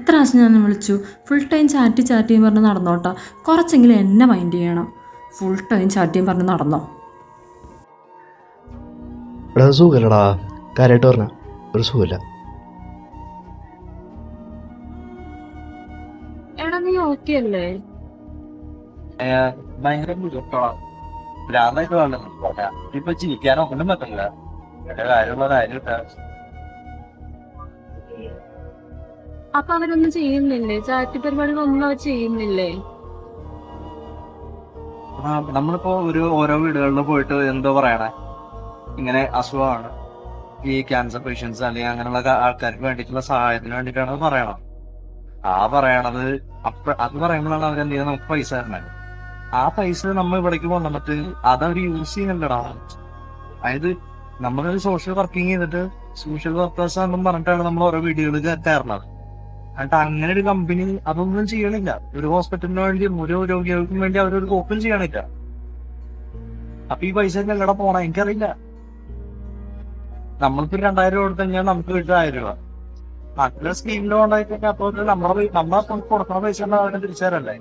എത്ര പ്രാവശ്യം ഞാൻ വിളിച്ചു. ഫുൾ ടൈം ചാറ്റ് ചെയ്യും പറഞ്ഞ് നടന്നോട്ടോ, കുറച്ചെങ്കിലും എന്നെ മൈൻഡ് ചെയ്യണം. ഫുൾ ടൈം ചാറ്റ് ചെയ്യും പറഞ്ഞ് നടന്നോ. എടാ സുഖമില്ലടാ, കാര്യമായിട്ട് പറഞ്ഞ ഒരു സുഖമില്ല. എടാ നീ ഓക്കെ അല്ലേ? ഭയങ്കര ബുദ്ധിമുട്ടോളാം. ഭ്രാന്തായിട്ട് വേണ്ട ഇപ്പൊ ചിരിക്കാനോ ഒന്നും പറ്റില്ല. എന്റെ കാര്യമുള്ള കാര്യം അപ്പൊ അവരൊന്നും ചെയ്യുന്നില്ലേ? ചാറ്റ് പരിപാടികളൊന്നും അവർ ചെയ്യുന്നില്ലേ? നമ്മളിപ്പോ ഓരോ വീടുകളിൽ പോയിട്ട് എന്തോ പറയണേ, ഇങ്ങനെ അസുഖമാണ്, ഈ ക്യാൻസർ പേഷ്യൻസ് അല്ലെങ്കിൽ അങ്ങനെയുള്ള ആൾക്കാർക്ക് വേണ്ടിയിട്ടുള്ള സഹായത്തിന് വേണ്ടിയിട്ടാണ് പറയണം. പറയണത് അത് പറയുമ്പോഴാണ് അവരെന്ത് ചെയ്യുന്നത്, നമുക്ക് പൈസ തരണത്. ആ പൈസ നമ്മൾ ഇവിടേക്ക് കൊണ്ടുവന്നിട്ട് അതവർ യൂസ് ചെയ്യുന്നുണ്ടടാ. അതായത് നമ്മളൊരു സോഷ്യൽ വർക്കിംഗ് ചെയ്തിട്ട് സോഷ്യൽ വർക്കേഴ്സ് ആണെന്നും പറഞ്ഞിട്ടാണ് നമ്മൾ ഓരോ വീടുകളിൽ കയറണത്. എന്നിട്ട് അങ്ങനെ ഒരു കമ്പനി അതൊന്നും ചെയ്യണില്ല. ഒരു ഹോസ്പിറ്റലിന് വേണ്ടിയും ഒരു രോഗികൾക്കും വേണ്ടി അവരൊരു കോപ്പും ചെയ്യണില്ല. അപ്പൊ ഈ പൈസ എങ്ങടെ പോണ എനിക്കറിയില്ല. നമ്മൾക്ക് 2000 രൂപ കൊടുത്തു കഴിഞ്ഞാൽ നമുക്ക് കിട്ടും 1000 രൂപ. നല്ല സ്കീമിൽ കൊണ്ടായി കഴിഞ്ഞാൽ അപ്പോൾ നമ്മളെ കൊടുക്കുന്ന പൈസ അവരെ തിരിച്ചേരല്ലേ.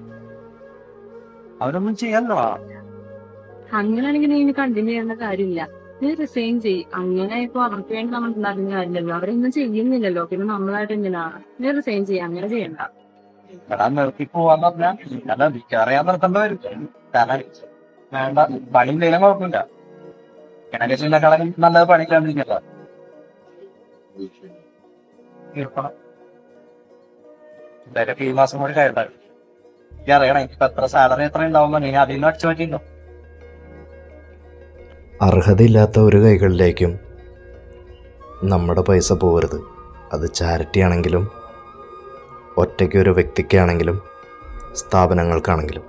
അവരൊന്നും ചെയ്യാനോ. അങ്ങനെയാണെങ്കിൽ നീ കണ്ടിന്യൂ ചെയ്യേണ്ട കാര്യമില്ല. നീ റിസൈൻ ചെയ്യും. അങ്ങനെ ഇപ്പൊ അവർക്ക് വേണ്ടി നമ്മൾ ഉണ്ടാക്കുന്ന കാര്യമില്ലല്ലോ, അവരൊന്നും ചെയ്യുന്നില്ലല്ലോ, പിന്നെ നമ്മളായിട്ട് എന്തിനാ? നീ റിസൈൻ ചെയ്യും. അങ്ങനെ ചെയ്യണ്ട. നിർത്തി പോവാന്ന് പറഞ്ഞാൽ മിക്കറിയാൻ നിർത്തേണ്ട വരും. കാരണം വേണ്ട പണി എന്തെങ്കിലും കുഴപ്പമില്ല. കിണക്കേശിനെക്കാളും നല്ലത് പണിക്കാണ്ടിരിക്കല്ല. എന്തായാലും ഈ മാസം കൂടി കഴിയണ്ട. അറിയണേ ഇപ്പൊ എത്ര സാലറി എത്ര ഉണ്ടാവുമ്പോ നീ അതിൽ നിന്ന് അടിച്ചു പറ്റിണ്ടോ. അർഹതയില്ലാത്ത ഒരു കൈകളിലേക്കും നമ്മുടെ പൈസ പോകരുത്. അത് ചാരിറ്റി ആണെങ്കിലും ഒറ്റയ്ക്കൊരു വ്യക്തിക്കാണെങ്കിലും സ്ഥാപനങ്ങൾക്കാണെങ്കിലും.